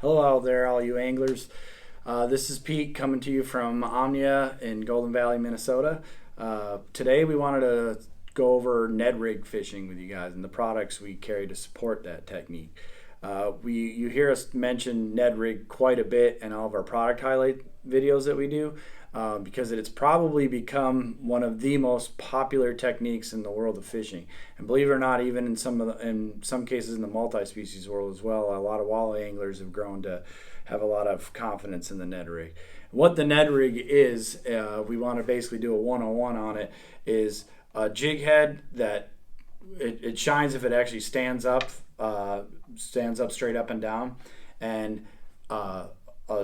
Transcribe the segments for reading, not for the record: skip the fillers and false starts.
Hello out there, all you anglers. This is Pete coming to you from Omnia in Golden Valley, Minnesota. Today we wanted to go over Ned rig fishing with you guys and the products we carry to support that technique. You hear us mention Ned rig quite a bit in all of our product highlight videos that we do because it's probably become one of the most popular techniques in the world of fishing. And believe it or not, even in some cases in the multi-species world as well, a lot of walleye anglers have grown to have a lot of confidence in the Ned rig. What the Ned rig is, we want to basically do a 101 on it, is a jig head that it shines if it actually stands up straight up and down, and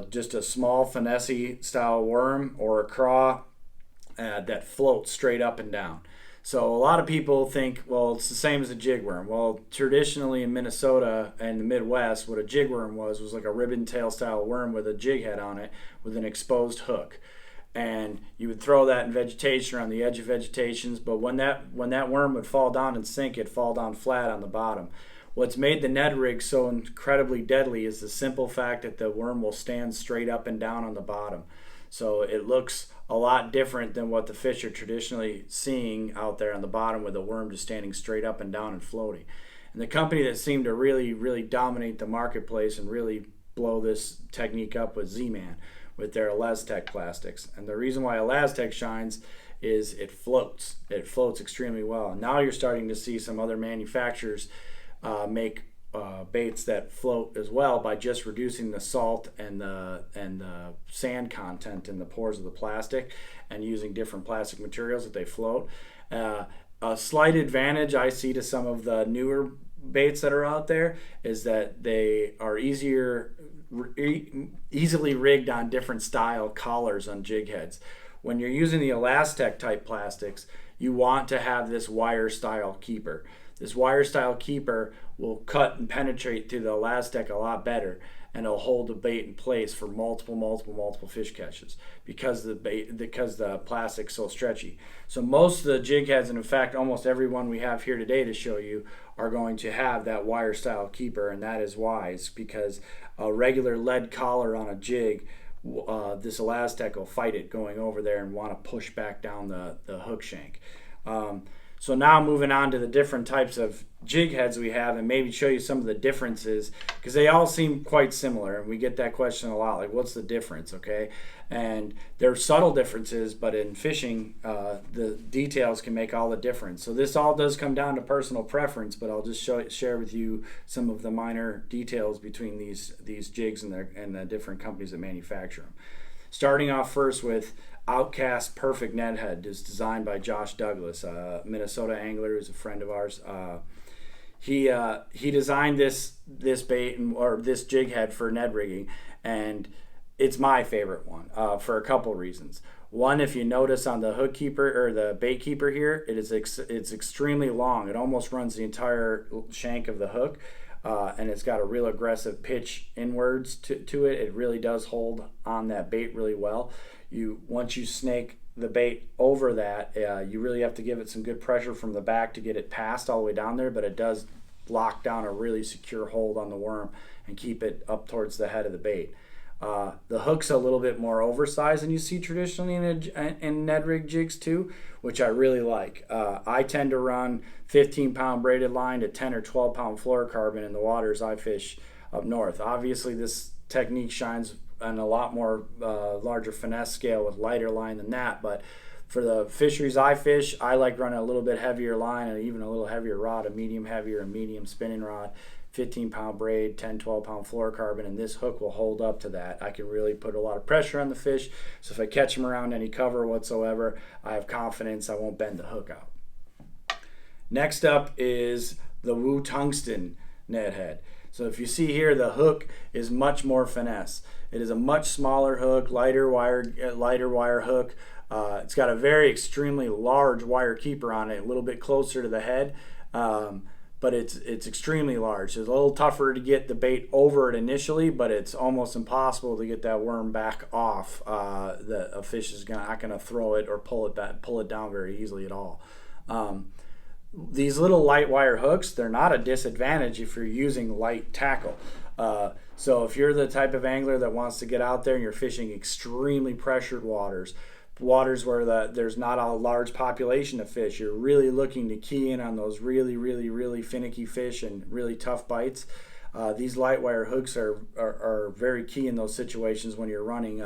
just a small finesse style worm or a craw that floats straight up and down. So a lot of people think, well, it's the same as a jig worm. Well, traditionally in Minnesota and the Midwest, what a jig worm was like a ribbon tail style worm with a jig head on it with an exposed hook. And you would throw that in vegetation or on the edge of vegetations, but when that worm would fall down and sink, it'd fall down flat on the bottom. What's made the Ned rig so incredibly deadly is the simple fact that the worm will stand straight up and down on the bottom. So it looks a lot different than what the fish are traditionally seeing out there on the bottom, with the worm just standing straight up and down and floating. And the company that seemed to really dominate the marketplace and really blow this technique up was Z-Man with their Outcast Plastics. And the reason why Outcast shines is it floats. It floats extremely well. And now you're starting to see some other manufacturers make baits that float as well by just reducing the salt and the sand content in the pores of the plastic and using different plastic materials that they float. A slight advantage I see to some of the newer baits that are out there is that they are easily rigged on different style collars on jig heads. When you're using the Elastec type plastics, you want to have this wire style keeper. This wire style keeper will cut and penetrate through the Elastec a lot better, and it'll hold the bait in place for multiple fish catches because the plastic's so stretchy. So most of the jig heads, and in fact almost every one we have here today to show you, are going to have that wire style keeper, and that is wise because a regular lead collar on a jig, this Elastec will fight it going over there and want to push back down the hook shank. So now moving on to the different types of jig heads we have, and maybe show you some of the differences, because they all seem quite similar, and we get that question a lot, like what's the difference, okay? And there are subtle differences, but in fishing, the details can make all the difference. So this all does come down to personal preference, but I'll just share with you some of the minor details between these jigs and the different companies that manufacture them. Starting off first with Outcast Perfect Ned Head, is designed by Josh Douglas, a Minnesota angler who's a friend of ours. He designed this bait or this jig head for Ned rigging, and it's my favorite one for a couple reasons. One, if you notice on the hook keeper or the bait keeper here, it's extremely long. It almost runs the entire shank of the hook. And it's got a real aggressive pitch inwards to it. It really does hold on that bait really well. Once you snake the bait over that, you really have to give it some good pressure from the back to get it passed all the way down there, but it does lock down a really secure hold on the worm and keep it up towards the head of the bait. The hook's a little bit more oversized than you see traditionally in Ned rig jigs too, which I really like. I tend to run 15-pound braided line to 10 or 12-pound fluorocarbon in the waters I fish up north. Obviously, this technique shines on a lot more larger finesse scale with lighter line than that, but for the fisheries I fish, I like running a little bit heavier line and even a little heavier rod, a medium heavier and medium spinning rod. 15-pound braid, 10, 12-pound fluorocarbon, and this hook will hold up to that. I can really put a lot of pressure on the fish, so if I catch them around any cover whatsoever, I have confidence I won't bend the hook out. Next up is the Tungsten Ned Head. So if you see here, the hook is much more finesse. It is a much smaller hook, lighter wire hook. It's got a very extremely large wire keeper on it, a little bit closer to the head. But it's extremely large. It's a little tougher to get the bait over it initially, but it's almost impossible to get that worm back off. A fish is not going to throw it or pull it down very easily at all. These little light wire hooks, they're not a disadvantage if you're using light tackle. So if you're the type of angler that wants to get out there and you're fishing extremely pressured waters, waters where there's not a large population of fish, you're really looking to key in on those really finicky fish and really tough bites. These light wire hooks are very key in those situations when you're running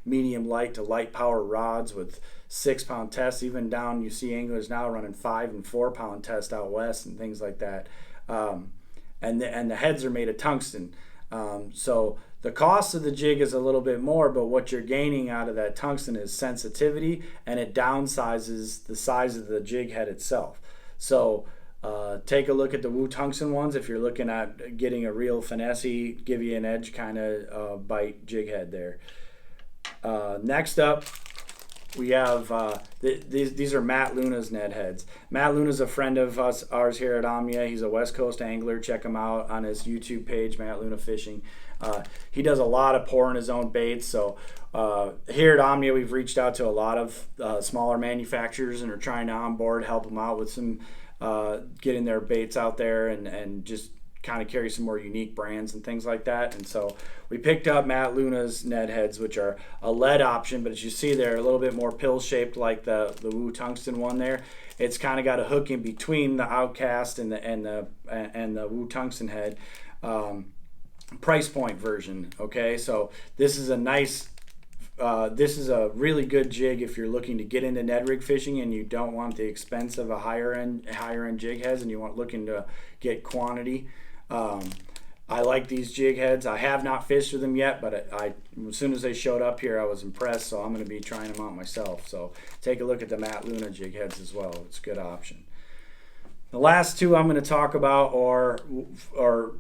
medium light to light power rods with 6-pound tests, even down. You see anglers now running 5 and 4-pound tests out west and things like that. And the heads are made of tungsten. So the cost of the jig is a little bit more, but what you're gaining out of that tungsten is sensitivity, and it downsizes the size of the jig head itself. So take a look at the Tungsten ones if you're looking at getting a real finessey, give you an edge kind of bite jig head there. Next up, we have these are Matt Luna's Ned heads. Matt Luna's a friend of ours here at Omnia. He's a West Coast angler. Check him out on his YouTube page, Matt Luna Fishing. He does a lot of pouring his own baits. So here at Omnia, we've reached out to a lot of smaller manufacturers and are trying to onboard, help them out with some getting their baits out there and just kind of carry some more unique brands and things like that. And so we picked up Matt Luna's Ned heads, which are a lead option, but as you see, they're a little bit more pill shaped like the Tungsten one there. It's kind of got a hook in between the Outcast and the Tungsten head. Price point version. Okay, so this is a nice this is a really good jig if you're looking to get into Ned rig fishing and you don't want the expense of a higher end jig heads and you want looking to get quantity. I like these jig heads. I have not fished with them yet, but as soon as they showed up here, I was impressed, so I'm going to be trying them out myself. So take a look at the Matt Luna jig heads as well. It's a good option. The last two I'm going to talk about are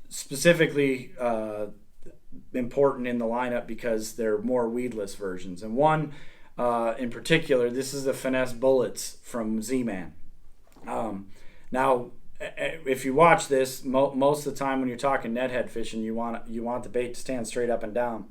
specifically important in the lineup because they're more weedless versions. And one in particular, this is the Finesse Bullets from Z-Man. Now, if you watch this, most of the time when you're talking Ned head fishing, you want the bait to stand straight up and down.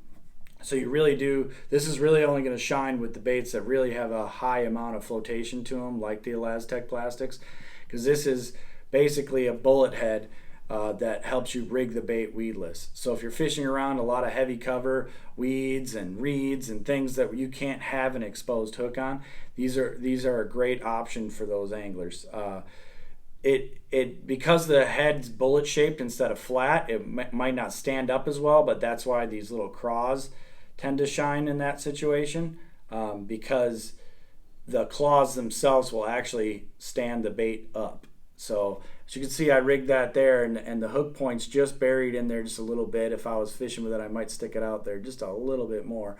So you really do. This is really only going to shine with the baits that really have a high amount of flotation to them, like the Outcast Plastics, because this is basically a bullet head that helps you rig the bait weedless. So if you're fishing around a lot of heavy cover, weeds and reeds and things that you can't have an exposed hook on, these are a great option for those anglers. Because the head's bullet shaped instead of flat, it might not stand up as well, but that's why these little claws tend to shine in that situation, because the claws themselves will actually stand the bait up. So as you can see, I rigged that there, and the hook point's just buried in there just a little bit. If I was fishing with it, I might stick it out there just a little bit more.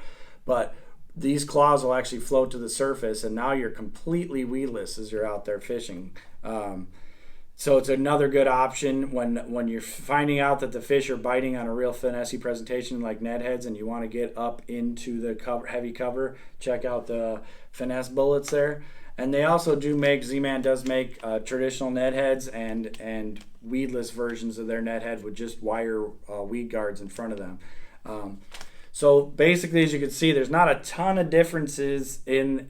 But these claws will actually float to the surface, and now you're completely weedless as you're out there fishing. So it's another good option when you're finding out that the fish are biting on a real finessey presentation like Ned heads and you want to get up into the heavy cover. Check out the Finesse Bullets there. And they also do make, Z-Man does make traditional Ned heads and weedless versions of their Ned head with just wire weed guards in front of them. So basically, as you can see, there's not a ton of differences in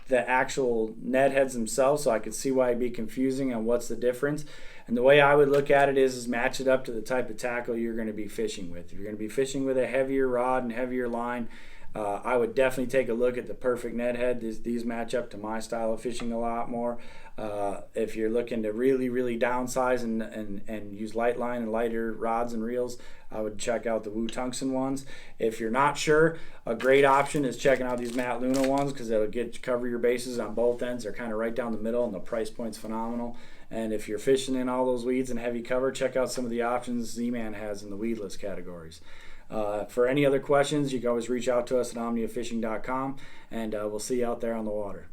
the actual Ned heads themselves, so I could see why it'd be confusing on what's the difference. And the way I would look at it is match it up to the type of tackle you're going to be fishing with. If you're going to be fishing with a heavier rod and heavier line, I would definitely take a look at the Perfect Ned head. These match up to my style of fishing a lot more. If you're looking to really downsize and use light line and lighter rods and reels, I would check out the Tungsten ones. If you're not sure, a great option is checking out these Matt Luna ones because it'll cover your bases on both ends. They're kind of right down the middle, and the price point's phenomenal. And if you're fishing in all those weeds and heavy cover, check out some of the options Z-Man has in the weedless categories. For any other questions, you can always reach out to us at omniafishing.com, and we'll see you out there on the water.